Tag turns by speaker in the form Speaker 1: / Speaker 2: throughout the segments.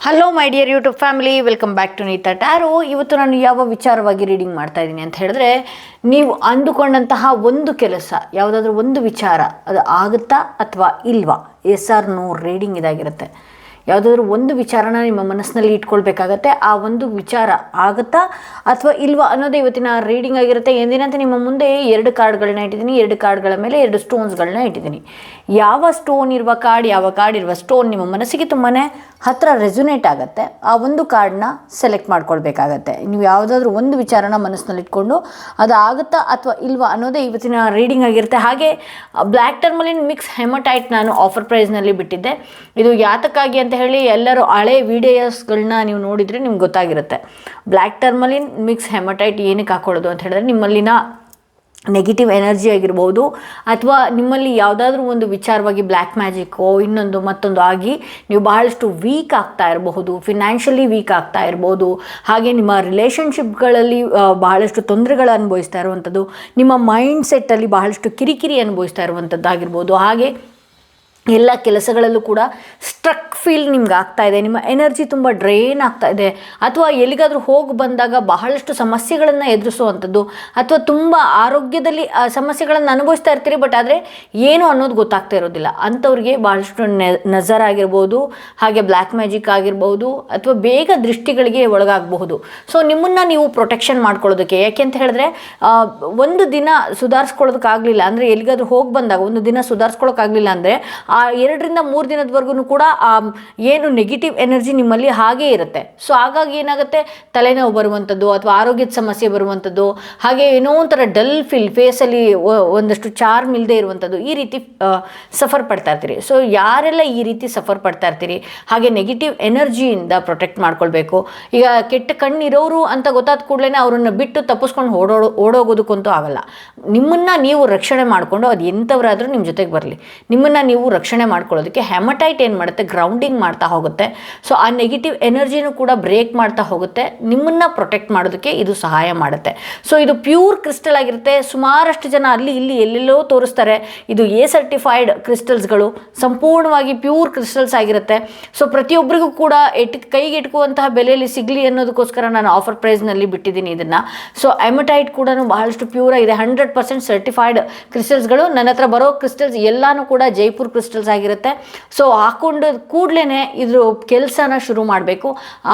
Speaker 1: Hello my dear YouTube family, welcome back to Neeta tarot. ಇವತ್ತು ನಾನು ಯಾವ ವಿಚಾರವಾಗಿ ರೀಡಿಂಗ್ ಮಾಡ್ತಾ ಇದ್ದೀನಿ ಅಂತ ಹೇಳಿದ್ರೆ, ನೀವು ಅಂದುಕೊಂಡಂತಹ ಒಂದು ಕೆಲಸ, ಯಾವುದಾದ್ರೂ ಒಂದು ವಿಚಾರ ಅದು ಆಗುತ್ತಾ ಅಥವಾ ಇಲ್ವಾ, ಎಸ್ ಆರ್ ನೋ ರೀಡಿಂಗ್ ಇದಾಗಿರುತ್ತೆ. ಯಾವುದಾದ್ರೂ ಒಂದು ವಿಚಾರನ ನಿಮ್ಮ ಮನಸ್ಸಿನಲ್ಲಿ ಇಟ್ಕೊಳ್ಬೇಕಾಗತ್ತೆ. ಆ ಒಂದು ವಿಚಾರ ಆಗುತ್ತಾ ಅಥವಾ ಇಲ್ವಾ ಅನ್ನೋದೇ ಇವತ್ತಿನ ರೀಡಿಂಗ್ ಆಗಿರುತ್ತೆ. ಎಂದಿನಂತೆ ನಿಮ್ಮ ಮುಂದೆ 2 ಕಾರ್ಡ್ಗಳನ್ನ ಇಟ್ಟಿದ್ದೀನಿ. 2 ಕಾರ್ಡ್ಗಳ ಮೇಲೆ 2 ಸ್ಟೋನ್ಸ್ಗಳನ್ನ ಇಟ್ಟಿದ್ದೀನಿ. ಯಾವ ಸ್ಟೋನ್ ಇರುವ ಕಾರ್ಡ್, ಯಾವ ಕಾರ್ಡ್ ಇರುವ ಸ್ಟೋನ್ ನಿಮ್ಮ ಮನಸ್ಸಿಗೆ ತುಂಬಾ ಹತ್ತಿರ ರೆಸೊನೇಟ್ ಆಗುತ್ತೆ, ಆ ಒಂದು ಕಾರ್ಡ್ನ ಸೆಲೆಕ್ಟ್ ಮಾಡ್ಕೊಳ್ಬೇಕಾಗತ್ತೆ. ನೀವು ಯಾವುದಾದ್ರೂ ಒಂದು ವಿಚಾರನ ಮನಸ್ಸಿನಲ್ಲಿ ಇಟ್ಕೊಂಡು ಅದು ಆಗುತ್ತಾ ಅಥವಾ ಇಲ್ವಾ ಅನ್ನೋದೇ ಇವತ್ತಿನ ರೀಡಿಂಗ್ ಆಗಿರುತ್ತೆ. ಹಾಗೆ ಬ್ಲ್ಯಾಕ್ ಟರ್ಮಲಿನ್ ಮಿಕ್ಸ್ ಹೆಮಟೈಟ್ ನಾನು ಆಫರ್ ಪ್ರೈಸ್ನಲ್ಲಿ ಬಿಟ್ಟಿದ್ದೆ. ಇದು ಯಾತಕ್ಕಾಗಿ ಅಂತ ಹೇಳಿ ಎಲ್ಲರೂ ಹಳೆ ವಿಡಿಯೋಸ್ಗಳನ್ನ ನೀವು ನೋಡಿದರೆ ನಿಮ್ಗೆ ಗೊತ್ತಾಗಿರುತ್ತೆ. ಬ್ಲ್ಯಾಕ್ ಟರ್ಮಲಿನ್ ಮಿಕ್ಸ್ ಹೆಮಟೈಟ್ ಏನಕ್ಕೆ ಹಾಕೊಳ್ಳೋದು ಅಂತ ಹೇಳಿದ್ರೆ, ನಿಮ್ಮಲ್ಲಿನ ನೆಗೆಟಿವ್ ಎನರ್ಜಿ ಆಗಿರ್ಬೋದು ಅಥವಾ ನಿಮ್ಮಲ್ಲಿ ಯಾವುದಾದ್ರೂ ಒಂದು ವಿಚಾರವಾಗಿ ಬ್ಲ್ಯಾಕ್ ಮ್ಯಾಜಿಕ್ಕೋ ಇನ್ನೊಂದು ಮತ್ತೊಂದು ಆಗಿ ನೀವು ಬಹಳಷ್ಟು ವೀಕ್ ಆಗ್ತಾ ಇರಬಹುದು, ಫಿನಾನ್ಷಿಯಲಿ ವೀಕ್ ಆಗ್ತಾ ಇರ್ಬೋದು. ಹಾಗೆ ನಿಮ್ಮ ರಿಲೇಷನ್ಶಿಪ್ಗಳಲ್ಲಿ ಬಹಳಷ್ಟು ತೊಂದರೆಗಳು ಅನುಭವಿಸ್ತಾ ಇರುವಂಥದ್ದು, ನಿಮ್ಮ ಮೈಂಡ್ ಸೆಟ್ಟಲ್ಲಿ ಬಹಳಷ್ಟು ಕಿರಿಕಿರಿ ಅನುಭವಿಸ್ತಾ ಇರುವಂಥದ್ದಾಗಿರ್ಬೋದು. ಹಾಗೆ ಎಲ್ಲ ಕೆಲಸಗಳಲ್ಲೂ ಕೂಡ ಸ್ಟ್ರಕ್ ಫೀಲ್ ನಿಮ್ಗೆ ಆಗ್ತಾ ಇದೆ, ನಿಮ್ಮ ಎನರ್ಜಿ ತುಂಬ ಡ್ರೈನ್ ಆಗ್ತಾ ಇದೆ, ಅಥವಾ ಎಲ್ಲಿಗಾದರೂ ಹೋಗಿ ಬಂದಾಗ ಬಹಳಷ್ಟು ಸಮಸ್ಯೆಗಳನ್ನು ಎದುರಿಸುವಂಥದ್ದು, ಅಥವಾ ತುಂಬ ಆರೋಗ್ಯದಲ್ಲಿ ಸಮಸ್ಯೆಗಳನ್ನು ಅನುಭವಿಸ್ತಾ ಇರ್ತೀರಿ, ಬಟ್ ಆದರೆ ಏನು ಅನ್ನೋದು ಗೊತ್ತಾಗ್ತಾ ಇರೋದಿಲ್ಲ. ಅಂಥವ್ರಿಗೆ ಭಾಳಷ್ಟು ನಜರ್ ಆಗಿರ್ಬೋದು, ಹಾಗೆ ಬ್ಲ್ಯಾಕ್ ಮ್ಯಾಜಿಕ್ ಆಗಿರ್ಬೋದು, ಅಥವಾ ಬೇಗ ದೃಷ್ಟಿಗಳಿಗೆ ಒಳಗಾಗಬಹುದು. ಸೊ ನಿಮ್ಮನ್ನು ನೀವು ಪ್ರೊಟೆಕ್ಷನ್ ಮಾಡ್ಕೊಳ್ಳೋದಕ್ಕೆ, ಯಾಕೆ ಅಂತ ಹೇಳಿದ್ರೆ ಒಂದು ದಿನ ಸುಧಾರಿಸ್ಕೊಳ್ಳೋದಕ್ಕಾಗಲಿಲ್ಲ ಅಂದರೆ, ಎಲ್ಲಿಗಾದರೂ ಹೋಗಿ ಬಂದಾಗ ಒಂದು ದಿನ ಸುಧಾರಿಸ್ಕೊಳ್ಳೋಕ್ಕಾಗಲಿಲ್ಲ ಅಂದರೆ ಆ 2 ರಿಂದ 3 ದಿನದವರೆಗೂ ಕೂಡ ಏನು ನೆಗೆಟಿವ್ ಎನರ್ಜಿ ನಿಮ್ಮಲ್ಲಿ ಹಾಗೇ ಇರುತ್ತೆ. ಸೊ ಹಾಗಾಗಿ ಏನಾಗುತ್ತೆ, ತಲೆನೋವು ಬರುವಂಥದ್ದು ಅಥವಾ ಆರೋಗ್ಯದ ಸಮಸ್ಯೆ ಬರುವಂಥದ್ದು, ಹಾಗೆ ಏನೋ ಒಂಥರ ಡಲ್ ಫೀಲ್, ಫೇಸಲ್ಲಿ ಒಂದಷ್ಟು ಚಾರ್ಮ್ ಇಲ್ಲದೆ ಇರುವಂಥದ್ದು, ಈ ರೀತಿ ಸಫರ್ ಪಡ್ತಾ ಇರ್ತೀರಿ. ಸೊ ಯಾರೆಲ್ಲ ಈ ರೀತಿ ಸಫರ್ ಪಡ್ತಾ ಇರ್ತೀರಿ, ಹಾಗೆ ನೆಗೆಟಿವ್ ಎನರ್ಜಿಯಿಂದ ಪ್ರೊಟೆಕ್ಟ್ ಮಾಡ್ಕೊಳ್ಬೇಕು. ಈಗ ಕೆಟ್ಟ ಕಣ್ಣಿರೋರು ಅಂತ ಗೊತ್ತಾದ ಕೂಡಲೇ ಅವರನ್ನು ಬಿಟ್ಟು ತಪ್ಪಿಸ್ಕೊಂಡು ಓಡೋಗೋದಕ್ಕಂತೂ ಆಗಲ್ಲ. ನಿಮ್ಮನ್ನು ನೀವು ರಕ್ಷಣೆ ಮಾಡಿಕೊಂಡು, ಅದು ಎಂಥವರಾದರೂ ನಿಮ್ಮ ಜೊತೆಗೆ ಬರಲಿ, ನಿಮ್ಮನ್ನು ನೀವು ರಕ್ಷಣೆ ಮಾಡ್ಕೊಳ್ಳೋದಕ್ಕೆ ಹೆಮಟೈಟ್ ಏನು ಮಾಡುತ್ತೆ, ಗ್ರೌಂಡಿಂಗ್ ಮಾಡ್ತಾ ಹೋಗುತ್ತೆ. ಸೊ ಆ ನೆಗೆಟಿವ್ ಎನರ್ಜಿನೂ ಕೂಡ ಬ್ರೇಕ್ ಮಾಡ್ತಾ ಹೋಗುತ್ತೆ, ನಿಮ್ಮನ್ನು ಪ್ರೊಟೆಕ್ಟ್ ಮಾಡೋದಕ್ಕೆ ಇದು ಸಹಾಯ ಮಾಡುತ್ತೆ. ಸೊ ಇದು ಪ್ಯೂರ್ ಕ್ರಿಸ್ಟಲ್ ಆಗಿರುತ್ತೆ. ಸುಮಾರಷ್ಟು ಜನ ಅಲ್ಲಿ ಇಲ್ಲಿ ಎಲ್ಲೆಲ್ಲೋ ತೋರಿಸ್ತಾರೆ, ಇದು ಸರ್ಟಿಫೈಡ್ ಕ್ರಿಸ್ಟಲ್ಸ್ಗಳು, ಸಂಪೂರ್ಣವಾಗಿ ಪ್ಯೂರ್ ಕ್ರಿಸ್ಟಲ್ಸ್ ಆಗಿರುತ್ತೆ. ಸೊ ಪ್ರತಿಯೊಬ್ಬರಿಗೂ ಕೂಡ ಕೈಗೆ ಇಟ್ಕುವಂತಹ ಬೆಲೆಯಲ್ಲಿ ಸಿಗಲಿ ಅನ್ನೋದಕ್ಕೋಸ್ಕರ ನಾನು ಆಫರ್ ಪ್ರೈಸ್ನಲ್ಲಿ ಬಿಟ್ಟಿದ್ದೀನಿ ಇದನ್ನು. ಸೊ ಹೆಮಟೈಟ್ ಕೂಡ ಬಹಳಷ್ಟು ಪ್ಯೂರ್ ಆಗಿದೆ, 100% ಸರ್ಟಿಫೈಡ್ ಕ್ರಿಸ್ಟಲ್ಸ್ಗಳು. ನನ್ನ ಹತ್ರ ಬರೋ ಕ್ರಿಸ್ಟಲ್ಸ್ ಎಲ್ಲಾನು ಕೂಡ ಜೈಪುರ್ ಕ್ರಿಸ್ಟಲ್ಸ್ ಆಗಿರುತ್ತೆ. ಸೊ ಹಾಕೊಂಡು ಕೂಡಲೇ ಇದ್ರ ಕೆಲಸನ ಶುರು ಮಾಡಬೇಕು.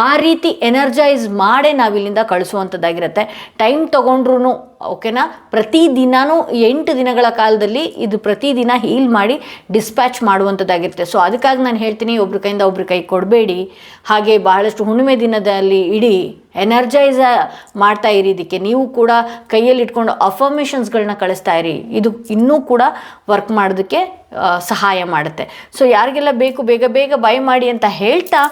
Speaker 1: ಆ ರೀತಿ ಎನರ್ಜೈಸ್ ಮಾಡೇ ನಾವಿಲ್ಲಿಂದ ಕಳಿಸುವಂಥದ್ದಾಗಿರುತ್ತೆ. ಟೈಮ್ ತೊಗೊಂಡ್ರು ಓಕೆನಾ, ಪ್ರತಿದಿನವೂ 8 ದಿನಗಳ ಕಾಲದಲ್ಲಿ ಇದು ಪ್ರತಿದಿನ ಹೀಲ್ ಮಾಡಿ ಡಿಸ್ಪ್ಯಾಚ್ ಮಾಡುವಂಥದ್ದಾಗಿರುತ್ತೆ. ಸೊ ಅದಕ್ಕಾಗಿ ನಾನು ಹೇಳ್ತೀನಿ, ಒಬ್ರ ಕೈಯಿಂದ ಒಬ್ರ ಕೈ ಕೊಡಬೇಡಿ. ಹಾಗೆ ಬಹಳಷ್ಟು ಹುಣ್ಣಿಮೆ ದಿನದಲ್ಲಿ ಇಡೀ ಎನರ್ಜೈಸ್ ಮಾಡ್ತಾ ಇರಿ. ಇದಕ್ಕೆ ನೀವು ಕೂಡ ಕೈಯಲ್ಲಿ ಇಟ್ಕೊಂಡು ಅಫರ್ಮೇಷನ್ಸ್ಗಳನ್ನ ಕಳಿಸ್ತಾ ಇರಿ. ಇದು ಇನ್ನೂ ಕೂಡ ವರ್ಕ್ ಮಾಡೋದಕ್ಕೆ ಸಹಾಯ ಮಾಡುತ್ತೆ. ಸೊ ಯಾರಿಗೆಲ್ಲ ಬೇಕು ಬೇಗ ಬೇಗ ಬೈ ಮಾಡಿ ಅಂತ ಹೇಳ್ತಾ,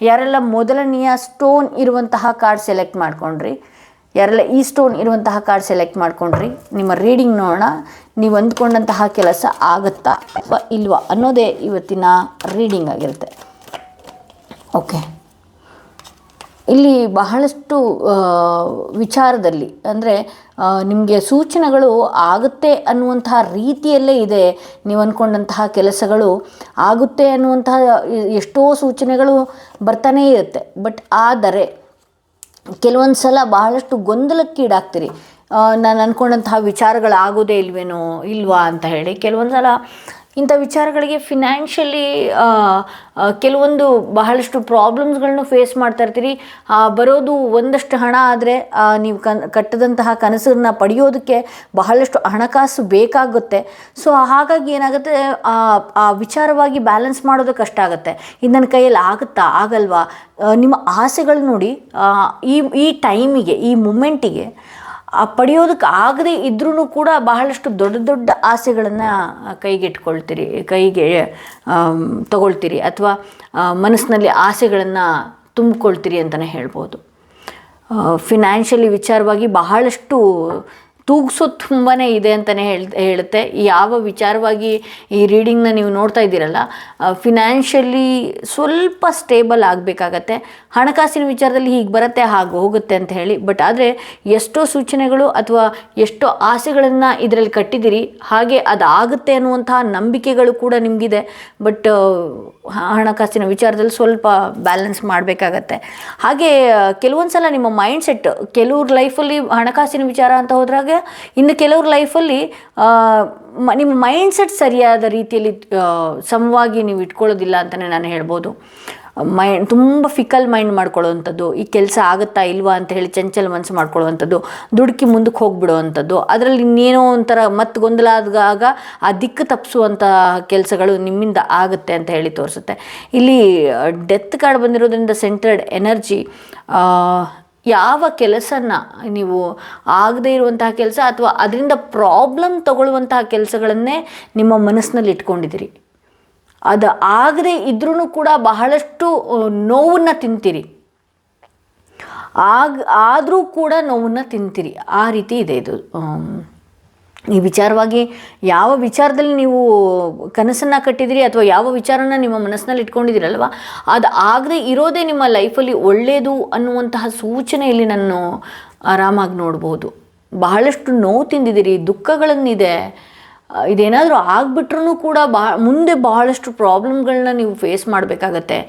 Speaker 1: ಯಾರೆಲ್ಲ ಮೊದಲನೆಯ ಸ್ಟೋನ್ ಇರುವಂತಹ ಕಾರ್ಡ್ ಸೆಲೆಕ್ಟ್ ಮಾಡ್ಕೊಂಡ್ರಿ, ಯಾರೆಲ್ಲ ಈ ಸ್ಟೋನ್ ಇರುವಂತಹ ಕಾರ್ಡ್ ಸೆಲೆಕ್ಟ್ ಮಾಡ್ಕೊಂಡ್ರಿ, ನಿಮ್ಮ ರೀಡಿಂಗ್ ನೋಡೋಣ. ನೀವು ಅಂದ್ಕೊಂಡಂತಹ ಕೆಲಸ ಆಗುತ್ತಾ ಅಥವಾ ಇಲ್ವಾ ಅನ್ನೋದೇ ಇವತ್ತಿನ ರೀಡಿಂಗ್ ಆಗಿರುತ್ತೆ. ಓಕೆ, ಇಲ್ಲಿ ಬಹಳಷ್ಟು ವಿಚಾರದಲ್ಲಿ ಅಂದರೆ ನಿಮಗೆ ಸೂಚನೆಗಳು ಆಗುತ್ತೆ ಅನ್ನುವಂತಹ ರೀತಿಯಲ್ಲೇ ಇದೆ. ನೀವು ಅಂದ್ಕೊಂಡಂತಹ ಕೆಲಸಗಳು ಆಗುತ್ತೆ ಅನ್ನುವಂತಹ ಎಷ್ಟೋ ಸೂಚನೆಗಳು ಬರ್ತಾನೇ ಇರುತ್ತೆ. ಬಟ್ ಆದರೆ ಕೆಲವೊಂದು ಸಲ ಬಹಳಷ್ಟು ಗೊಂದಲಕ್ಕೀಡಾಗ್ತೀರಿ. ನಾನು ಅಂದ್ಕೊಂಡಂತಹ ವಿಚಾರಗಳಾಗೋದೇ ಇಲ್ವಾ ಅಂತ ಹೇಳಿ. ಕೆಲವೊಂದು ಸಲ ಇಂಥ ವಿಚಾರಗಳಿಗೆ ಫಿನಾನ್ಷಿಯಲಿ ಕೆಲವೊಂದು ಬಹಳಷ್ಟು ಪ್ರಾಬ್ಲಮ್ಸ್ಗಳನ್ನೂ ಫೇಸ್ ಮಾಡ್ತಾ ಇರ್ತೀರಿ. ಬರೋದು ಒಂದಷ್ಟು ಹಣ ಆದರೆ ನೀವು ಕಟ್ಟದಂತಹ ಕನಸನ್ನು ಪಡೆಯೋದಕ್ಕೆ ಬಹಳಷ್ಟು ಹಣಕಾಸು ಬೇಕಾಗುತ್ತೆ. ಸೊ ಹಾಗಾಗಿ ಏನಾಗುತ್ತೆ, ಆ ವಿಚಾರವಾಗಿ ಬ್ಯಾಲೆನ್ಸ್ ಮಾಡೋದು ಕಷ್ಟ ಆಗುತ್ತೆ. ಇದು ನನ್ನ ಕೈಯಲ್ಲಿ ಆಗುತ್ತಾ ಆಗಲ್ವಾ, ನಿಮ್ಮ ಆಸೆಗಳು ನೋಡಿ ಈ ಟೈಮಿಗೆ, ಈ ಮೂಮೆಂಟಿಗೆ ಪಡೆಯೋದಕ್ಕೆ ಆಗದೇ ಇದ್ರೂ ಕೂಡ ಬಹಳಷ್ಟು ದೊಡ್ಡ ದೊಡ್ಡ ಆಸೆಗಳನ್ನು ಕೈಗೆ ತಗೊಳ್ತೀರಿ, ಅಥವಾ ಮನಸ್ಸಿನಲ್ಲಿ ಆಸೆಗಳನ್ನು ತುಂಬಿಕೊಳ್ತೀರಿ ಅಂತಲೇ ಹೇಳ್ಬೋದು. ಫಿನಾನ್ಷಿಯಲಿ ವಿಚಾರವಾಗಿ ಬಹಳಷ್ಟು ತೂಗಿಸೋದು ತುಂಬಾ ಇದೆ ಅಂತಲೇ ಹೇಳುತ್ತೆ. ಯಾವ ವಿಚಾರವಾಗಿ ಈ ರೀಡಿಂಗ್ನ ನೀವು ನೋಡ್ತಾ ಇದ್ದೀರಲ್ಲ, ಫಿನಾನ್ಷಿಯಲಿ ಸ್ವಲ್ಪ ಸ್ಟೇಬಲ್ ಆಗಬೇಕಾಗತ್ತೆ. ಹಣಕಾಸಿನ ವಿಚಾರದಲ್ಲಿ ಹೀಗೆ ಬರುತ್ತೆ ಹಾಗೆ ಹೋಗುತ್ತೆ ಅಂತ ಹೇಳಿ, ಬಟ್ ಆದರೆ ಎಷ್ಟೋ ಸೂಚನೆಗಳು ಅಥವಾ ಎಷ್ಟೋ ಆಸೆಗಳನ್ನು ಇದರಲ್ಲಿ ಕಟ್ಟಿದ್ದೀರಿ, ಹಾಗೆ ಅದಾಗುತ್ತೆ ಅನ್ನುವಂತಹ ನಂಬಿಕೆಗಳು ಕೂಡ ನಿಮಗಿದೆ. ಬಟ್ ಹಣಕಾಸಿನ ವಿಚಾರದಲ್ಲಿ ಸ್ವಲ್ಪ ಬ್ಯಾಲೆನ್ಸ್ ಮಾಡಬೇಕಾಗತ್ತೆ. ಹಾಗೆ ಕೆಲವೊಂದು ಸಲ ನಿಮ್ಮ ಮೈಂಡ್ ಸೆಟ್, ಕೆಲವ್ರ ಲೈಫಲ್ಲಿ ಹಣಕಾಸಿನ ವಿಚಾರ ಅಂತ ಹೋದ್ರಾಗ, ಇನ್ನು ಕೆಲವ್ರ ಲೈಫಲ್ಲಿ ನಿಮ್ಮ ಮೈಂಡ್ ಸೆಟ್ ಸರಿಯಾದ ರೀತಿಯಲ್ಲಿ ಸಮವಾಗಿ ನೀವು ಇಟ್ಕೊಳ್ಳೋದಿಲ್ಲ ಅಂತಲೇ ನಾನು ಹೇಳ್ಬೋದು. ತುಂಬ ಫಿಕಲ್ ಮೈಂಡ್ ಮಾಡ್ಕೊಳ್ಳೋವಂಥದ್ದು, ಈ ಕೆಲಸ ಆಗುತ್ತಾ ಇಲ್ವಾ ಅಂತ ಹೇಳಿ ಚಂಚಲ ಮನಸ್ಸು ಮಾಡ್ಕೊಳ್ಳುವಂಥದ್ದು, ದುಡುಕಿ ಮುಂದಕ್ಕೆ ಹೋಗಿಬಿಡುವಂಥದ್ದು, ಅದರಲ್ಲಿ ಇನ್ನೇನೋ ಒಂಥರ ಮತ್ತೆ ಗೊಂದಲ ಆದಾಗ ಆ ದಿಕ್ಕು ತಪ್ಪಿಸುವಂಥ ಕೆಲಸಗಳು ನಿಮ್ಮಿಂದ ಆಗುತ್ತೆ ಅಂತ ಹೇಳಿ ತೋರಿಸುತ್ತೆ. ಇಲ್ಲಿ ಡೆತ್ ಕಾರ್ಡ್ ಬಂದಿರೋದ್ರಿಂದ ಸೆಂಟ್ರಡ್ ಎನರ್ಜಿ, ಯಾವ ಕೆಲಸನ ನೀವು ಆಗದೇ ಇರುವಂತಹ ಕೆಲಸ ಅಥವಾ ಅದರಿಂದ ಪ್ರಾಬ್ಲಮ್ ತಗೊಳ್ಳುವಂತಹ ಕೆಲಸಗಳನ್ನೇ ನಿಮ್ಮ ಮನಸ್ಸಿನಲ್ಲಿ ಇಟ್ಕೊಂಡಿದ್ದೀರಿ. ಅದು ಆಗದೆ ಇದ್ರೂ ಕೂಡ ಬಹಳಷ್ಟು ನೋವನ್ನು ತಿಂತೀರಿ, ಆದರೂ ಕೂಡ ನೋವನ್ನು ತಿಂತೀರಿ, ಆ ರೀತಿ ಇದೆ ಇದು. ಈ ವಿಚಾರವಾಗಿ ಯಾವ ವಿಚಾರದಲ್ಲಿ ನೀವು ಕನಸನ್ನು ಕಟ್ಟಿದಿರಿ ಅಥವಾ ಯಾವ ವಿಚಾರನ ನಿಮ್ಮ ಮನಸ್ಸಿನಲ್ಲಿ ಇಟ್ಕೊಂಡಿದ್ದೀರಲ್ವ, ಅದು ಆಗದೆ ಇರೋದೇ ನಿಮ್ಮ ಲೈಫಲ್ಲಿ ಒಳ್ಳೆಯದು ಅನ್ನುವಂತಹ ಸೂಚನೆಯಲ್ಲಿ ನಾನು ಆರಾಮಾಗಿ ನೋಡ್ಬೋದು. ಬಹಳಷ್ಟು ನೋವು ತಿಂದಿದ್ದೀರಿ, ದುಃಖಗಳನ್ನಿದೆ. ಇದೇನಾದರೂ ಆಗಿಬಿಟ್ರೂ ಕೂಡ ಮುಂದೆ ಬಹಳಷ್ಟು ಪ್ರಾಬ್ಲಮ್ಗಳನ್ನ ನೀವು ಫೇಸ್ ಮಾಡಬೇಕಾಗತ್ತೆ.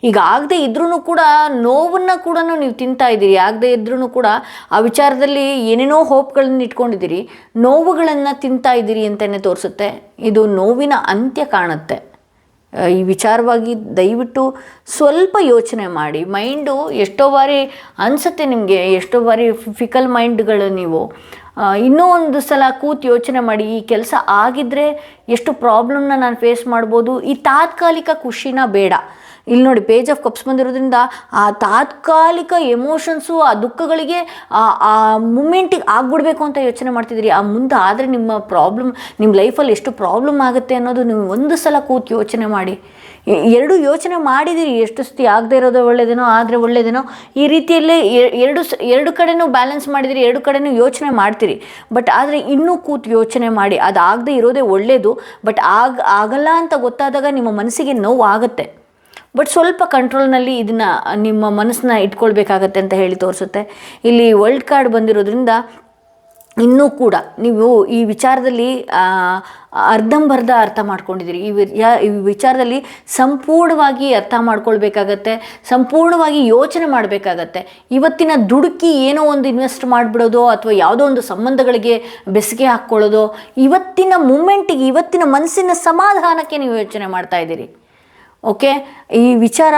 Speaker 1: ಈಗ ಆಗದೆ ಇದ್ರೂ ಕೂಡ ನೋವನ್ನು ಕೂಡ ನೀವು ತಿಂತಾ ಇದ್ದೀರಿ, ಆಗದೆ ಇದ್ರೂ ಕೂಡ ಆ ವಿಚಾರದಲ್ಲಿ ಏನೇನೋ ಹೋಪ್ಗಳನ್ನು ಇಟ್ಕೊಂಡಿದ್ದೀರಿ, ನೋವುಗಳನ್ನು ತಿಂತಾ ಇದ್ದೀರಿ ಅಂತಲೇ ತೋರಿಸುತ್ತೆ. ಇದು ನೋವಿನ ಅಂತ್ಯ ಕಾಣುತ್ತೆ. ಈ ವಿಚಾರವಾಗಿ ದಯವಿಟ್ಟು ಸ್ವಲ್ಪ ಯೋಚನೆ ಮಾಡಿ. ಮೈಂಡು ಎಷ್ಟೋ ಬಾರಿ ಅನಿಸುತ್ತೆ ನಿಮಗೆ, ಎಷ್ಟೋ ಬಾರಿ ಫಿಕಲ್ ಮೈಂಡ್ಗಳು ನೀವು ಇನ್ನೂ ಒಂದು ಸಲ ಕೂತು ಯೋಚನೆ ಮಾಡಿ, ಈ ಕೆಲಸ ಆಗಿದ್ದರೆ ಎಷ್ಟು ಪ್ರಾಬ್ಲಮ್ನ ನಾನು ಫೇಸ್ ಮಾಡ್ಬೋದು. ಈ ತಾತ್ಕಾಲಿಕ ಖುಷಿನ ಬೇಡ. ಇಲ್ಲಿ ನೋಡಿ, ಪೇಜ್ ಆಫ್ ಕಪ್ಸ್ ಬಂದಿರೋದ್ರಿಂದ ಆ ತಾತ್ಕಾಲಿಕ ಎಮೋಷನ್ಸು, ಆ ದುಃಖಗಳಿಗೆ ಆ ಮೂಮೆಂಟಿಗೆ ಆಗ್ಬಿಡ್ಬೇಕು ಅಂತ ಯೋಚನೆ ಮಾಡ್ತಿದ್ದೀರಿ. ಆ ಮುಂದೆ ಆದರೆ ನಿಮ್ಮ ಪ್ರಾಬ್ಲಮ್, ನಿಮ್ಮ ಲೈಫಲ್ಲಿ ಎಷ್ಟು ಪ್ರಾಬ್ಲಮ್ ಆಗುತ್ತೆ ಅನ್ನೋದು ನೀವು ಒಂದು ಸಲ ಕೂತು ಯೋಚನೆ ಮಾಡಿ. ಎರಡು ಯೋಚನೆ ಮಾಡಿದಿರಿ, ಎಷ್ಟು ಸತಿ ಆಗದೆ ಇರೋದು ಒಳ್ಳೆಯದೇನೋ, ಆದರೆ ಒಳ್ಳೆಯದೇನೋ, ಈ ರೀತಿಯಲ್ಲೇ ಎರಡು ಕಡೆನೂ ಬ್ಯಾಲೆನ್ಸ್ ಮಾಡಿದಿರಿ, ಎರಡು ಕಡೆನೂ ಯೋಚನೆ ಮಾಡ್ತೀರಿ. ಬಟ್ ಆದರೆ ಇನ್ನೂ ಕೂತು ಯೋಚನೆ ಮಾಡಿ, ಅದು ಆಗದೆ ಇರೋದೇ ಒಳ್ಳೆಯದು. ಬಟ್ ಆಗಲ್ಲ ಅಂತ ಗೊತ್ತಾದಾಗ ನಿಮ್ಮ ಮನಸ್ಸಿಗೆ ನೋವು ಆಗುತ್ತೆ. ಬಟ್ ಸ್ವಲ್ಪ ಕಂಟ್ರೋಲ್ನಲ್ಲಿ ಇದನ್ನು ನಿಮ್ಮ ಮನಸ್ಸನ್ನ ಇಟ್ಕೊಳ್ಬೇಕಾಗತ್ತೆ ಅಂತ ಹೇಳಿ ತೋರಿಸುತ್ತೆ. ಇಲ್ಲಿ ವರ್ಲ್ಡ್ ಕಾರ್ಡ್ ಬಂದಿರೋದ್ರಿಂದ ಇನ್ನೂ ಕೂಡ ನೀವು ಈ ವಿಚಾರದಲ್ಲಿ ಅರ್ಧಂಬರ್ಧ ಅರ್ಥ ಮಾಡ್ಕೊಂಡಿದ್ದೀರಿ. ಈ ವಿಚಾರದಲ್ಲಿ ಸಂಪೂರ್ಣವಾಗಿ ಅರ್ಥ ಮಾಡ್ಕೊಳ್ಬೇಕಾಗತ್ತೆ, ಸಂಪೂರ್ಣವಾಗಿ ಯೋಚನೆ ಮಾಡಬೇಕಾಗತ್ತೆ. ಇವತ್ತಿನ ದುಡುಕಿ ಏನೋ ಒಂದು ಇನ್ವೆಸ್ಟ್ ಮಾಡಿಬಿಡೋದು ಅಥವಾ ಯಾವುದೋ ಒಂದು ಸಂಬಂಧಗಳಿಗೆ ಬೆಸುಗೆ ಹಾಕ್ಕೊಳ್ಳೋದು, ಇವತ್ತಿನ ಮೂಮೆಂಟಿಗೆ, ಇವತ್ತಿನ ಮನಸ್ಸಿನ ಸಮಾಧಾನಕ್ಕೆ ನೀವು ಯೋಚನೆ ಮಾಡ್ತಾ ಇದ್ದೀರಿ. ಓಕೆ, ಈ ವಿಚಾರ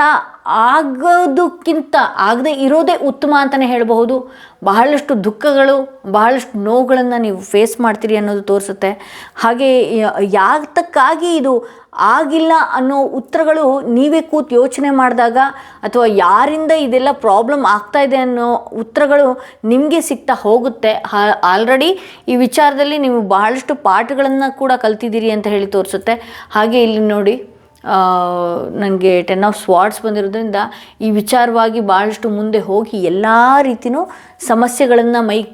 Speaker 1: ಆಗೋದಕ್ಕಿಂತ ಆಗದೆ ಇರೋದೇ ಉತ್ತಮ ಅಂತಲೇ ಹೇಳಬಹುದು. ಬಹಳಷ್ಟು ದುಃಖಗಳು, ಬಹಳಷ್ಟು ನೋವುಗಳನ್ನು ನೀವು ಫೇಸ್ ಮಾಡ್ತೀರಿ ಅನ್ನೋದು ತೋರಿಸುತ್ತೆ. ಹಾಗೆ ಯಾತಕ್ಕಾಗಿ ಇದು ಆಗಿಲ್ಲ ಅನ್ನೋ ಉತ್ತರಗಳು ನೀವೇ ಕೂತು ಯೋಚನೆ ಮಾಡಿದಾಗ, ಅಥವಾ ಯಾರಿಂದ ಇದೆಲ್ಲ ಪ್ರಾಬ್ಲಮ್ ಆಗ್ತಾಯಿದೆ ಅನ್ನೋ ಉತ್ತರಗಳು ನಿಮಗೆ ಸಿಗ್ತಾ ಹೋಗುತ್ತೆ. ಆಲ್ರೆಡಿ ಈ ವಿಚಾರದಲ್ಲಿ ನೀವು ಬಹಳಷ್ಟು ಪಾಠಗಳನ್ನು ಕೂಡ ಕಲ್ತಿದ್ದೀರಿ ಅಂತ ಹೇಳಿ ತೋರಿಸುತ್ತೆ. ಹಾಗೆ ಇಲ್ಲಿ ನೋಡಿ, ನನಗೆ 10 ಆಫ್ ಸ್ವಾರ್ಡ್ಸ್ ಬಂದಿರೋದ್ರಿಂದ ಈ ವಿಚಾರವಾಗಿ ಭಾಳಷ್ಟು ಮುಂದೆ ಹೋಗಿ ಎಲ್ಲ ರೀತಿಯೂ ಸಮಸ್ಯೆಗಳನ್ನು ಮೈಗೆ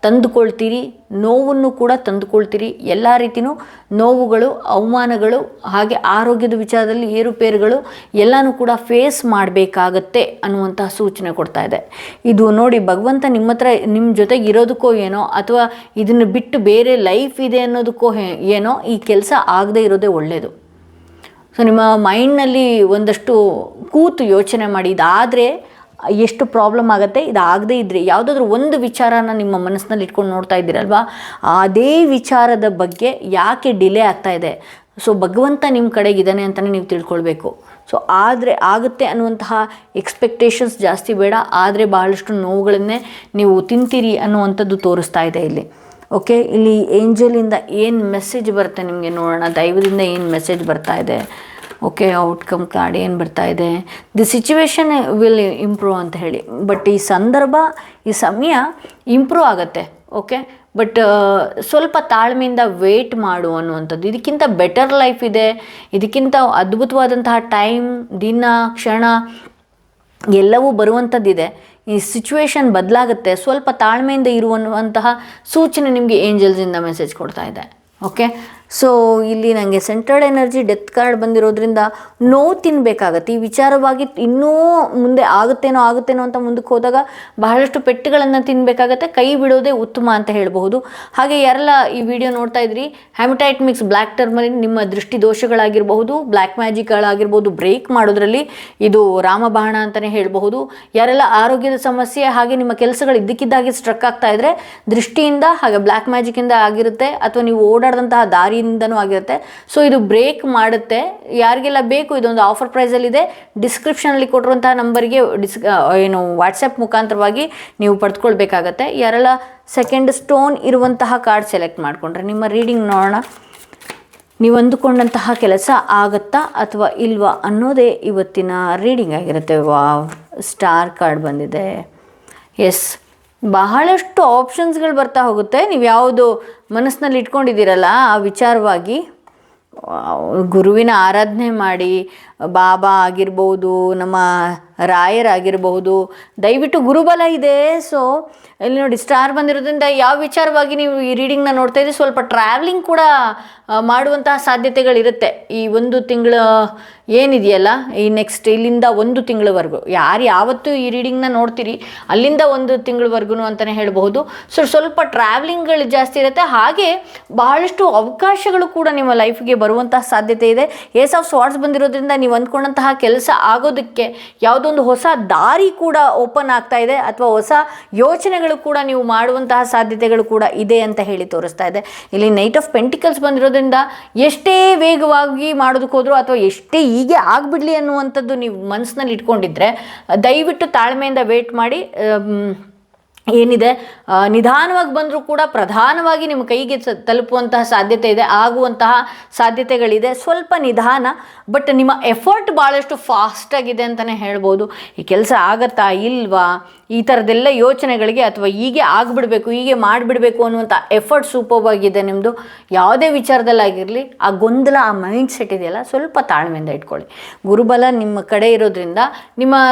Speaker 1: ತಂದುಕೊಳ್ತೀರಿ, ನೋವನ್ನು ಕೂಡ ತಂದುಕೊಳ್ತೀರಿ. ಎಲ್ಲ ರೀತಿಯೂ ನೋವುಗಳು, ಅವಮಾನಗಳು, ಹಾಗೆ ಆರೋಗ್ಯದ ವಿಚಾರದಲ್ಲಿ ಏರುಪೇರುಗಳು ಎಲ್ಲನೂ ಕೂಡ ಫೇಸ್ ಮಾಡಬೇಕಾಗತ್ತೆ ಅನ್ನುವಂತಹ ಸೂಚನೆ ಕೊಡ್ತಾ ಇದೆ. ಇದು ನೋಡಿ, ಭಗವಂತ ನಿಮ್ಮ ಜೊತೆಗೆ ಇರೋದಕ್ಕೋ ಏನೋ, ಅಥವಾ ಇದನ್ನು ಬಿಟ್ಟು ಬೇರೆ ಲೈಫ್ ಇದೆ ಅನ್ನೋದಕ್ಕೋ ಏನೋ, ಈ ಕೆಲಸ ಆಗದೆ ಇರೋದೇ ಒಳ್ಳೆಯದು. ಸೊ ನಿಮ್ಮ ಮೈಂಡ್ನಲ್ಲಿ ಒಂದಷ್ಟು ಕೂತು ಯೋಚನೆ ಮಾಡಿ, ಇದಾದರೆ ಎಷ್ಟು ಪ್ರಾಬ್ಲಮ್ ಆಗುತ್ತೆ, ಇದಾಗದೇ ಇದ್ದರೆ ಯಾವುದಾದ್ರೂ ಒಂದು ವಿಚಾರನ ನಿಮ್ಮ ಮನಸ್ಸಿನಲ್ಲಿ ಇಟ್ಕೊಂಡು ನೋಡ್ತಾ ಇದ್ದೀರಲ್ವಾ, ಅದೇ ವಿಚಾರದ ಬಗ್ಗೆ ಯಾಕೆ ಡಿಲೇ ಆಗ್ತಾ ಇದೆ. ಸೊ ಭಗವಂತ ನಿಮ್ಮ ಕಡೆಗಿದ್ದಾನೆ ಅಂತಲೇ ನೀವು ತಿಳ್ಕೊಳ್ಬೇಕು. ಸೊ ಆದರೆ ಆಗುತ್ತೆ ಅನ್ನುವಂತಹ ಎಕ್ಸ್ಪೆಕ್ಟೇಷನ್ಸ್ ಜಾಸ್ತಿ ಬೇಡ, ಆದರೆ ಬಹಳಷ್ಟು ನೋವುಗಳನ್ನೇ ನೀವು ತಿಂತೀರಿ ಅನ್ನುವಂಥದ್ದು ತೋರಿಸ್ತಾ ಇದೆ ಇಲ್ಲಿ. ಓಕೆ, ಇಲ್ಲಿ ಏಂಜಲಿಂದ ಏನು ಮೆಸೇಜ್ ಬರುತ್ತೆ ನಿಮಗೆ ನೋಡೋಣ. ದೈವದಿಂದ ಏನು ಮೆಸೇಜ್ ಬರ್ತಾ ಇದೆ. ಓಕೆ, ಔಟ್ಕಮ್ ಕಾರ್ಡ್ ಏನು ಬರ್ತಾ ಇದೆ, ದಿ ಸಿಚುವೇಶನ್ ವಿಲ್ ಇಂಪ್ರೂವ್ ಅಂತ ಹೇಳಿ. ಬಟ್ ಈ ಸಂದರ್ಭ, ಈ ಸಮಯ ಇಂಪ್ರೂವ್ ಆಗುತ್ತೆ. ಓಕೆ, ಬಟ್ ಸ್ವಲ್ಪ ತಾಳ್ಮೆಯಿಂದ ವೇಟ್ ಮಾಡು ಅನ್ನುವಂಥದ್ದು. ಇದಕ್ಕಿಂತ ಬೆಟರ್ ಲೈಫ್ ಇದೆ, ಇದಕ್ಕಿಂತ ಅದ್ಭುತವಾದಂತಹ ಟೈಮ್, ದಿನ, ಕ್ಷಣ ಎಲ್ಲವೂ ಬರುವಂಥದ್ದಿದೆ. ಈ ಸಿಚುವೇಶನ್ ಬದಲಾಗುತ್ತೆ, ಸ್ವಲ್ಪ ತಾಳ್ಮೆಯಿಂದ ಇರುವಂತಹ ಸೂಚನೆ ನಿಮಗೆ ಏಂಜಲ್ಸಿಂದ ಮೆಸೇಜ್ ಕೊಡ್ತಾ ಇದೆ. ಓಕೆ, ಸೊ ಇಲ್ಲಿ ನನಗೆ ಸೆಂಟ್ರಲ್ ಎನರ್ಜಿ ಡೆತ್ ಕಾರ್ಡ್ ಬಂದಿರೋದ್ರಿಂದ ನೋವು ತಿನ್ನಬೇಕಾಗತ್ತೆ. ಈ ವಿಚಾರವಾಗಿ ಇನ್ನೂ ಮುಂದೆ ಆಗುತ್ತೇನೋ ಅಂತ ಮುಂದಕ್ಕೆ ಹೋದಾಗ ಬಹಳಷ್ಟು ಪೆಟ್ಟುಗಳನ್ನು ತಿನ್ನಬೇಕಾಗತ್ತೆ. ಕೈ ಬಿಡೋದೇ ಉತ್ತಮ ಅಂತ ಹೇಳಬಹುದು. ಹಾಗೆ ಯಾರೆಲ್ಲ ಈ ವಿಡಿಯೋ ನೋಡ್ತಾ ಇದ್ರಿ, ಹ್ಯಾಮಟೈಟ್ ಮಿಕ್ಸ್ ಬ್ಲ್ಯಾಕ್ ಟರ್ಮರಿನ್ ನಿಮ್ಮ ದೃಷ್ಟಿ ದೋಷಗಳಾಗಿರ್ಬಹುದು, ಬ್ಲ್ಯಾಕ್ ಮ್ಯಾಜಿಕ್ಗಳಾಗಿರ್ಬೋದು ಬ್ರೇಕ್ ಮಾಡೋದ್ರಲ್ಲಿ ಇದು ರಾಮಬಾಣ ಅಂತಲೇ ಹೇಳಬಹುದು. ಯಾರೆಲ್ಲ ಆರೋಗ್ಯದ ಸಮಸ್ಯೆ ಹಾಗೆ ನಿಮ್ಮ ಕೆಲಸಗಳು ಇದ್ದಕ್ಕಿದ್ದಾಗಿ ಸ್ಟ್ರಕ್ ಆಗ್ತಾ ಇದ್ರೆ ದೃಷ್ಟಿಯಿಂದ ಹಾಗೆ ಬ್ಲ್ಯಾಕ್ ಮ್ಯಾಜಿಕ್ಕಿಂದ ಆಗಿರುತ್ತೆ, ಅಥವಾ ನೀವು ಓಡಾಡಿದಂತಹ ದಾರಿಯಿಂದನೂ ಆಗಿರುತ್ತೆ. ಸೊ ಇದು ಬ್ರೇಕ್ ಮಾಡುತ್ತೆ. ಯಾರಿಗೆಲ್ಲ ಬೇಕು ಇದೊಂದು ಆಫರ್ ಪ್ರೈಸಲ್ಲಿದೆ. ಡಿಸ್ಕ್ರಿಪ್ಷನಲ್ಲಿ ಕೊಟ್ಟಿರುವಂತಹ ನಂಬರ್ಗೆ ವಾಟ್ಸಪ್ ಮುಖಾಂತರವಾಗಿ ನೀವು ಪಡೆದುಕೊಳ್ಬೇಕಾಗತ್ತೆ. ಯಾರೆಲ್ಲ ಸೆಕೆಂಡ್ ಸ್ಟೋನ್ ಇರುವಂತಹ ಕಾರ್ಡ್ ಸೆಲೆಕ್ಟ್ ಮಾಡಿಕೊಂಡ್ರೆ ನಿಮ್ಮ ರೀಡಿಂಗ್ ನೋಡೋಣ. ನೀವು ಅಂದುಕೊಂಡಂತಹ ಕೆಲಸ ಆಗತ್ತಾ ಅಥವಾ ಇಲ್ವಾ ಅನ್ನೋದೇ ಇವತ್ತಿನ ರೀಡಿಂಗ್ ಆಗಿರುತ್ತೆ. ವಾವ್, ಸ್ಟಾರ್ ಕಾರ್ಡ್ ಬಂದಿದೆ. ಎಸ್, ಬಹಳಷ್ಟು ಆಪ್ಷನ್ಸ್ಗಳು ಬರ್ತಾ ಹೋಗುತ್ತೆ. ನೀವು ಯಾವುದು ಮನಸ್ಸಿನಲ್ಲಿ ಇಟ್ಕೊಂಡಿದ್ದೀರಲ್ಲ ಆ ವಿಚಾರವಾಗಿ ಗುರುವಿನ ಆರಾಧನೆ ಮಾಡಿ, ಬಾಬಾ ಆಗಿರ್ಬೋದು, ನಮ್ಮ ರಾಯರಾಗಿರ್ಬಹುದು, ದಯವಿಟ್ಟು ಗುರುಬಲ ಇದೆ. ಸೊ ಇಲ್ಲಿ ನೋಡಿ ಸ್ಟಾರ್ ಬಂದಿರೋದ್ರಿಂದ ಯಾವ ವಿಚಾರವಾಗಿ ನೀವು ಈ ರೀಡಿಂಗ್ನ ನೋಡ್ತಾ ಇದ್ದೀರಿ, ಸ್ವಲ್ಪ ಟ್ರಾವೆಲಿಂಗ್ ಕೂಡ ಮಾಡುವಂತಹ ಸಾಧ್ಯತೆಗಳಿರುತ್ತೆ. ಈ ಒಂದು ತಿಂಗಳ ಏನಿದೆಯಲ್ಲ, ಈ ನೆಕ್ಸ್ಟ್ ಇಲ್ಲಿಂದ ಒಂದು ತಿಂಗಳವರೆಗೂ ಯಾರು ಯಾವತ್ತೂ ಈ ರೀಡಿಂಗ್ನ ನೋಡ್ತೀರಿ ಅಲ್ಲಿಂದ ಒಂದು ತಿಂಗಳವರೆಗೂ ಅಂತಲೇ ಹೇಳಬಹುದು. ಸೊ ಸ್ವಲ್ಪ ಟ್ರಾವೆಲಿಂಗ್ಗಳು ಜಾಸ್ತಿ ಇರುತ್ತೆ. ಹಾಗೆ ಬಹಳಷ್ಟು ಅವಕಾಶಗಳು ಕೂಡ ನಿಮ್ಮ ಲೈಫ್ಗೆ ಬರುವಂತಹ ಸಾಧ್ಯತೆ ಇದೆ. ಏಸ್ ಆಫ್ ಸ್ವಾರ್ಡ್ಸ್ ಬಂದಿರೋದ್ರಿಂದ ನೀವು ಅಂದ್ಕೊಂಡಂತಹ ಕೆಲಸ ಆಗೋದಕ್ಕೆ ಯಾವುದೊಂದು ಹೊಸ ದಾರಿ ಕೂಡ ಓಪನ್ ಆಗ್ತಾ ಇದೆ, ಅಥವಾ ಹೊಸ ಯೋಚನೆಗಳು ಕೂಡ ನೀವು ಮಾಡುವಂತಹ ಸಾಧ್ಯತೆಗಳು ಕೂಡ ಇದೆ ಅಂತ ಹೇಳಿ ತೋರಿಸ್ತಾ ಇದೆ. ಇಲ್ಲಿ ನೈಟ್ ಆಫ್ ಪೆಂಟಿಕಲ್ಸ್ ಬಂದಿರೋದ್ರಿಂದ ಎಷ್ಟೇ ವೇಗವಾಗಿ ಮಾಡೋದಕ್ಕೆ ಹೋದ್ರು ಅಥವಾ ಎಷ್ಟೇ ಹೀಗೆ ಆಗಿಬಿಡ್ಲಿ ಅನ್ನುವಂಥದ್ದು ನೀವು ಮನಸ್ಸಿನಲ್ಲಿ ಇಟ್ಕೊಂಡಿದ್ರೆ ದಯವಿಟ್ಟು ತಾಳ್ಮೆಯಿಂದ ವೇಟ್ ಮಾಡಿ. ಏನಿದೆ ನಿಧಾನವಾಗಿ ಬಂದರೂ ಕೂಡ ಪ್ರಧಾನವಾಗಿ ನಿಮ್ಮ ಕೈಗೆ ತಲುಪುವಂತಹ ಸಾಧ್ಯತೆ ಇದೆ, ಆಗುವಂತಹ ಸಾಧ್ಯತೆಗಳಿದೆ. ಸ್ವಲ್ಪ ನಿಧಾನ, ಬಟ್ ನಿಮ್ಮ ಎಫರ್ಟ್ ಭಾಳಷ್ಟು ಫಾಸ್ಟಾಗಿದೆ ಅಂತಲೇ ಹೇಳ್ಬೋದು. ಈ ಕೆಲಸ ಆಗತ್ತಾ ಇಲ್ವಾ ಈ ಥರದ್ದೆಲ್ಲ ಯೋಚನೆಗಳಿಗೆ, ಅಥವಾ ಹೀಗೆ ಆಗಿಬಿಡಬೇಕು ಹೀಗೆ ಮಾಡಿಬಿಡಬೇಕು ಅನ್ನುವಂಥ ಎಫರ್ಟ್ ಸೂಪರ್ಬ್ ಆಗಿದೆ ನಿಮ್ಮದು. ಯಾವುದೇ ವಿಚಾರದಲ್ಲಾಗಿರಲಿ ಆ ಗೊಂದಲ, ಆ ಮೈಂಡ್ ಸೆಟ್ ಇದೆಯಲ್ಲ, ಸ್ವಲ್ಪ ತಾಳ್ಮೆಯಿಂದ ಇಟ್ಕೊಳ್ಳಿ. ಗುರುಬಲ ನಿಮ್ಮ ಕಡೆ ಇರೋದ್ರಿಂದ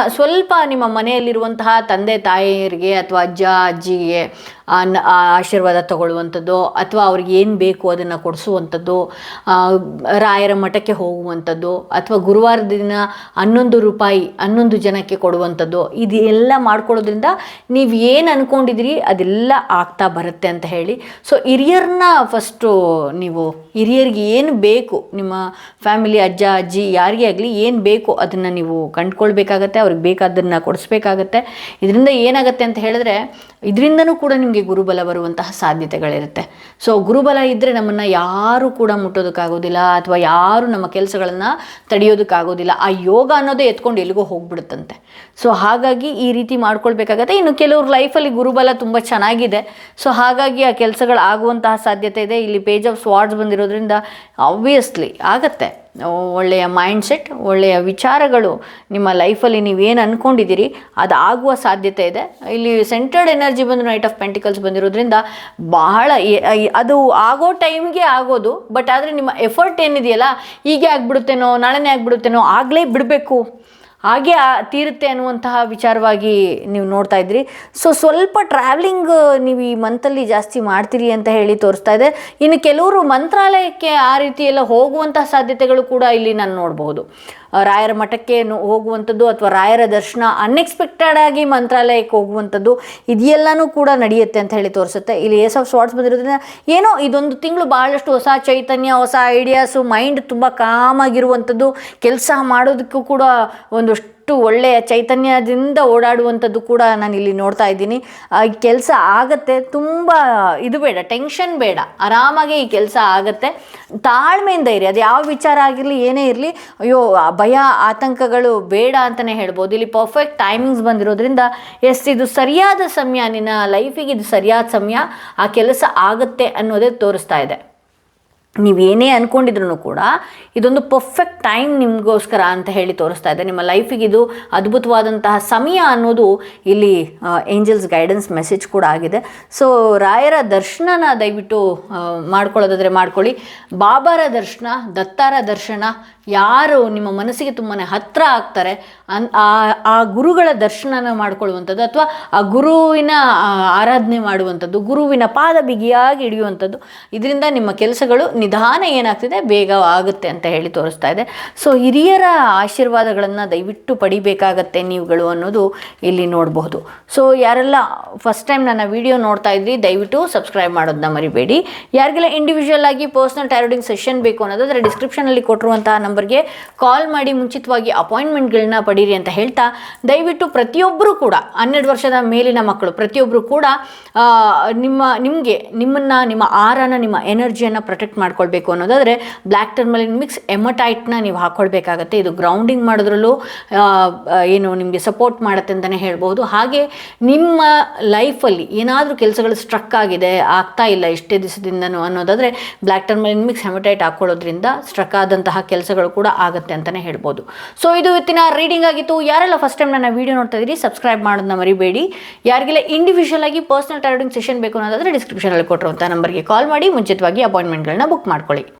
Speaker 1: ನಿಮ್ಮ ಮನೆಯಲ್ಲಿರುವಂತಹ ತಂದೆ ತಾಯಿಯರಿಗೆ ಅಥವಾ ಅಜ್ಜ ಅಜ್ಜಿಗೆ ಆಶೀರ್ವಾದ ತಗೊಳ್ಳುವಂಥದ್ದು, ಅಥವಾ ಅವ್ರಿಗೆ ಏನು ಬೇಕು ಅದನ್ನು ಕೊಡಿಸುವಂಥದ್ದು, ರಾಯರ ಮಠಕ್ಕೆ ಹೋಗುವಂಥದ್ದು, ಅಥವಾ ಗುರುವಾರ ದಿನ 11 ರೂಪಾಯಿ 11 ಜನಕ್ಕೆ ಕೊಡುವಂಥದ್ದು, ಇದೆಲ್ಲ ಮಾಡ್ಕೊಳ್ಳೋದ್ರಿಂದ ನೀವು ಏನು ಅಂದ್ಕೊಂಡಿದ್ದೀರಿ ಅದೆಲ್ಲ ಆಗ್ತಾ ಬರುತ್ತೆ ಅಂತ ಹೇಳಿ. ಸೊ ಹಿರಿಯರನ್ನ ಫಸ್ಟು ನೀವು ಹಿರಿಯರಿಗೆ ಏನು ಬೇಕು, ನಿಮ್ಮ ಫ್ಯಾಮಿಲಿ ಅಜ್ಜ ಅಜ್ಜಿ ಯಾರಿಗೇ ಆಗಲಿ ಏನು ಬೇಕು ಅದನ್ನು ನೀವು ಕಂಡುಕೊಳ್ಬೇಕಾಗತ್ತೆ, ಅವ್ರಿಗೆ ಬೇಕಾದನ್ನು ಕೊಡಿಸ್ಬೇಕಾಗತ್ತೆ. ಇದರಿಂದ ಏನಾಗುತ್ತೆ ಅಂತ ಹೇಳಿದ್ರೆ ಇದರಿಂದನೂ ಕೂಡ ನಿಮಗೆ ಗುರುಬಲ ಬರುವಂತಹ ಸಾಧ್ಯತೆಗಳಿರುತ್ತೆ. ಸೊ ಗುರುಬಲ ಇದ್ದರೆ ನಮ್ಮನ್ನು ಯಾರೂ ಕೂಡ ಮುಟ್ಟೋದಕ್ಕಾಗೋದಿಲ್ಲ, ಅಥವಾ ಯಾರು ನಮ್ಮ ಕೆಲಸಗಳನ್ನು ತಡೆಯೋದಕ್ಕಾಗೋದಿಲ್ಲ. ಆ ಯೋಗ ಅನ್ನೋದೇ ಎತ್ಕೊಂಡು ಎಲ್ಲಿಗೋ ಹೋಗ್ಬಿಡುತ್ತಂತೆ. ಸೊ ಹಾಗಾಗಿ ಈ ರೀತಿ ಮಾಡ್ಕೊಳ್ಬೇಕಾಗತ್ತೆ. ಇನ್ನು ಕೆಲವ್ರ ಲೈಫಲ್ಲಿ ಗುರುಬಲ ತುಂಬ ಚೆನ್ನಾಗಿದೆ. ಸೊ ಹಾಗಾಗಿ ಆ ಕೆಲಸಗಳು ಆಗುವಂತಹ ಸಾಧ್ಯತೆ ಇದೆ. ಇಲ್ಲಿ ಪೇಜ್ ಆಫ್ ಸ್ವಾರ್ಡ್ಸ್ ಬಂದಿರೋದ್ರಿಂದ ಆಬ್ವಿಯಸ್ಲಿ ಆಗತ್ತೆ. ಒಳ್ಳೆಯ ಮೈಂಡ್ಸೆಟ್, ಒಳ್ಳೆಯ ವಿಚಾರಗಳು ನಿಮ್ಮ ಲೈಫಲ್ಲಿ ನೀವೇನು ಅಂದ್ಕೊಂಡಿದ್ದೀರಿ ಅದು ಆಗುವ ಸಾಧ್ಯತೆ ಇದೆ. ಇಲ್ಲಿ ಸೆಂಟ್ರಡ್ ಎನರ್ಜಿ ಬಂದು ನೈಟ್ ಆಫ್ ಪೆಂಟಿಕಲ್ಸ್ ಬಂದಿರೋದ್ರಿಂದ ಬಹಳ ಅದು ಆಗೋ ಟೈಮ್ಗೆ ಆಗೋದು. ಬಟ್ ಆದರೆ ನಿಮ್ಮ ಎಫರ್ಟ್ ಏನಿದೆಯಲ್ಲ, ಹೀಗೆ ಆಗಿಬಿಡುತ್ತೇನೋ ನಾಳೆನೇ ಆಗಿಬಿಡುತ್ತೇನೋ, ಆಗಲೇ ಬಿಡಬೇಕು ಹಾಗೆ ತೀರುತ್ತೆ ಅನ್ನುವಂತಹ ವಿಚಾರವಾಗಿ ನೀವು ನೋಡ್ತಾ ಇದ್ರಿ. ಸೊ ಸ್ವಲ್ಪ ಟ್ರಾವೆಲಿಂಗ್ ನೀವು ಈ ಮಂತಲ್ಲಿ ಜಾಸ್ತಿ ಮಾಡ್ತೀರಿ ಅಂತ ಹೇಳಿ ತೋರಿಸ್ತಾ ಇದೆ. ಇನ್ನು ಕೆಲವರು ಮಂತ್ರಾಲಯಕ್ಕೆ ಆ ರೀತಿ ಎಲ್ಲ ಹೋಗುವಂತಹ ಸಾಧ್ಯತೆಗಳು ಕೂಡ ಇಲ್ಲಿ ನಾನು ನೋಡ್ಬೋದು. ರಾಯರ ಮಠಕ್ಕೆ ಹೋಗುವಂಥದ್ದು, ಅಥವಾ ರಾಯರ ದರ್ಶನ ಅನ್ಎಕ್ಸ್ಪೆಕ್ಟೆಡ್ ಆಗಿ ಮಂತ್ರಾಲಯಕ್ಕೆ ಹೋಗುವಂಥದ್ದು, ಇದೆಲ್ಲನೂ ಕೂಡ ನಡೆಯುತ್ತೆ ಅಂತ ಹೇಳಿ ತೋರಿಸುತ್ತೆ. ಇಲ್ಲಿ ಏಸ್ ಆಫ್ ಸ್ವಾರ್ಡ್ಸ್ ಬಂದಿರೋದ್ರಿಂದ ಏನೋ ಇದೊಂದು ತಿಂಗಳು ಭಾಳಷ್ಟು ಹೊಸ ಚೈತನ್ಯ, ಹೊಸ ಐಡಿಯಾಸು, ಮೈಂಡ್ ತುಂಬ ಕಾಮಾಗಿರುವಂಥದ್ದು, ಕೆಲಸ ಮಾಡೋದಕ್ಕೂ ಕೂಡ ಒಂದಷ್ಟು ಒಳ್ಳೆಯ ಚೈತನ್ಯದಿಂದ ಓಡಾಡುವಂಥದ್ದು ಕೂಡ ನಾನು ಇಲ್ಲಿ ನೋಡ್ತಾ ಇದ್ದೀನಿ. ಈ ಕೆಲಸ ಆಗತ್ತೆ, ತುಂಬ ಇದು ಬೇಡ, ಟೆನ್ಷನ್ ಬೇಡ, ಆರಾಮಾಗಿ ಈ ಕೆಲಸ ಆಗತ್ತೆ. ತಾಳ್ಮೆಯಿಂದ ಇರಿ. ಅದು ಯಾವ ವಿಚಾರ ಆಗಿರಲಿ ಏನೇ ಇರಲಿ, ಅಯ್ಯೋ ಭಯ ಆತಂಕಗಳು ಬೇಡ ಅಂತಲೇ ಹೇಳ್ಬೋದು. ಇಲ್ಲಿ ಪರ್ಫೆಕ್ಟ್ ಟೈಮಿಂಗ್ಸ್ ಬಂದಿರೋದ್ರಿಂದ ಇದು ಸರಿಯಾದ ಸಮಯ, ನಿನ್ನ ಲೈಫಿಗೆ ಇದು ಸರಿಯಾದ ಸಮಯ, ಆ ಕೆಲಸ ಆಗುತ್ತೆ ಅನ್ನೋದೇ ತೋರಿಸ್ತಾ ಇದೆ. ನೀವೇನೇ ಅಂದ್ಕೊಂಡಿದ್ರು ಕೂಡ ಇದೊಂದು ಪರ್ಫೆಕ್ಟ್ ಟೈಮ್ ನಿಮಗೋಸ್ಕರ ಅಂತ ಹೇಳಿ ತೋರಿಸ್ತಾ ಇದೆ. ನಿಮ್ಮ ಲೈಫಿಗೆ ಇದು ಅದ್ಭುತವಾದಂತಹ ಸಮಯ ಅನ್ನೋದು ಇಲ್ಲಿ ಏಂಜಲ್ಸ್ ಗೈಡೆನ್ಸ್ ಮೆಸೇಜ್ ಕೂಡ ಆಗಿದೆ. ಸೊ ರಾಯರ ದರ್ಶನನ ದಯವಿಟ್ಟು ಮಾಡ್ಕೊಳ್ಳೋದಾದರೆ ಮಾಡ್ಕೊಳ್ಳಿ. ಬಾಬಾರ ದರ್ಶನ, ದತ್ತಾರ ದರ್ಶನ, ಯಾರು ನಿಮ್ಮ ಮನಸ್ಸಿಗೆ ತುಂಬಾ ಹತ್ತಿರ ಆಗ್ತಾರೆ ಆ ಗುರುಗಳ ದರ್ಶನನ ಮಾಡ್ಕೊಳ್ಳುವಂಥದ್ದು, ಅಥವಾ ಆ ಗುರುವಿನ ಆರಾಧನೆ ಮಾಡುವಂಥದ್ದು, ಗುರುವಿನ ಪಾದ ಬಿಗಿಯಾಗಿ ಹಿಡಿಯುವಂಥದ್ದು, ಇದರಿಂದ ನಿಮ್ಮ ಕೆಲಸಗಳು ನಿಧಾನ ಏನಾಗ್ತಿದೆ ಬೇಗ ಆಗುತ್ತೆ ಅಂತ ಹೇಳಿ ತೋರಿಸ್ತಾ ಇದೆ. ಸೊ ಹಿರಿಯರ ಆಶೀರ್ವಾದಗಳನ್ನು ದಯವಿಟ್ಟು ಪಡಿಬೇಕಾಗತ್ತೆ ನೀವುಗಳು ಅನ್ನೋದು ಇಲ್ಲಿ ನೋಡಬಹುದು. ಸೊ ಯಾರೆಲ್ಲ ಫಸ್ಟ್ ಟೈಮ್ ನನ್ನ ವಿಡಿಯೋ ನೋಡ್ತಾ ಇದ್ರಿ ದಯವಿಟ್ಟು ಸಬ್ಸ್ಕ್ರೈಬ್ ಮಾಡೋದನ್ನ ಮರಿಬೇಡಿ. ಯಾರಿಗೆಲ್ಲ ಇಂಡಿವಿಜುವಲ್ ಆಗಿ ಪರ್ಸನಲ್ ಟಾರೋ ರೀಡಿಂಗ್ ಸೆಷನ್ ಬೇಕು ಅನ್ನೋದಾದರೆ ಡಿಸ್ಕ್ರಿಪ್ಷನಲ್ಲಿ ಕೊಟ್ಟಿರುವಂತಹ ನಂಬರ್ಗೆ ಕಾಲ್ ಮಾಡಿ ಮುಂಚಿತವಾಗಿ ಅಪಾಯಿಂಟ್ಮೆಂಟ್ಗಳನ್ನ ಪಡೀರಿ ಅಂತ ಹೇಳ್ತಾ, ದಯವಿಟ್ಟು ಪ್ರತಿಯೊಬ್ಬರು ಕೂಡ 12 ವರ್ಷದ ಮೇಲಿನ ಮಕ್ಕಳು ಪ್ರತಿಯೊಬ್ಬರು ಕೂಡ ನಿಮ್ಮ ಆರನ ನಿಮ್ಮ ಎನರ್ಜಿಯನ್ನು ಪ್ರೊಟೆಕ್ಟ್ ಮಾಡ್ಕೊಳ್ಬೇಕು ಅನ್ನೋದಾದರೆ ಬ್ಲ್ಯಾಕ್ ಟರ್ಮಲಿನ್ ಮಿಕ್ಸ್ ಎಮಟೈಟ್ನ ನೀವು ಹಾಕ್ಕೊಳ್ಬೇಕಾಗತ್ತೆ. ಇದು ಗ್ರೌಂಡಿಂಗ್ ಮಾಡೋದ್ರಲ್ಲೂ ಏನು ನಿಮಗೆ ಸಪೋರ್ಟ್ ಮಾಡುತ್ತೆ ಅಂತಲೇ ಹೇಳ್ಬೋದು. ಹಾಗೆ ನಿಮ್ಮ ಲೈಫಲ್ಲಿ ಏನಾದರೂ ಕೆಲಸಗಳು ಸ್ಟ್ರಕ್ ಆಗಿದೆ, ಆಗ್ತಾ ಇಲ್ಲ ಎಷ್ಟೇ ದಿವಸದಿಂದನೂ ಅನ್ನೋದಾದರೆ ಬ್ಲ್ಯಾಕ್ ಟರ್ಮಲಿನ್ ಮಿಕ್ಸ್ ಹೆಮಟೈಟ್ ಹಾಕ್ಕೊಳ್ಳೋದ್ರಿಂದ ಸ್ಟ್ರಕ್ ಆದಂತಹ ಕೆಲಸಗಳು ಕೂಡ ಆಗುತ್ತೆ ಅಂತಲೇ ಹೇಳ್ಬೋದು. ಸೊ ಇದು ಇವತ್ತಿನ ರೀಡಿಂಗ್ ಆಗಿತ್ತು. ಯಾರೆಲ್ಲ ಫಸ್ಟ್ ಟೈಮ್ ನನ್ನ ವಿಡಿಯೋ ನೋಡ್ತಾ ಇದ್ದೀರಿ ಸಬ್ಸ್ಕ್ರೈಬ್ ಮಾಡೋದನ್ನ ಮರಿಬೇಡಿ. ಯಾರಿಗೆಲ್ಲ ಇಂಡಿವಿಜುವಲ್ ಆಗಿ ಪರ್ಸನಲ್ ಟಾರೋ ರೀಡಿಂಗ್ ಸೆಷನ್ ಬೇಕು ಅನ್ನೋದಾದರೆ ಡಿಸ್ಕ್ರಿಪ್ಷನಲ್ಲಿ ಕೊಟ್ಟಿರುವಂಥ ನಂಬರ್ಗೆ ಕಾಲ್ ಮಾಡಿ ಮುಂಚಿತವಾಗಿ ಅಪಾಯಿಂಟ್ಮೆಂಟ್ಗಳನ್ನ ಬುಕ್ ಮಾಡ್ಕೊಳ್ಳಿ.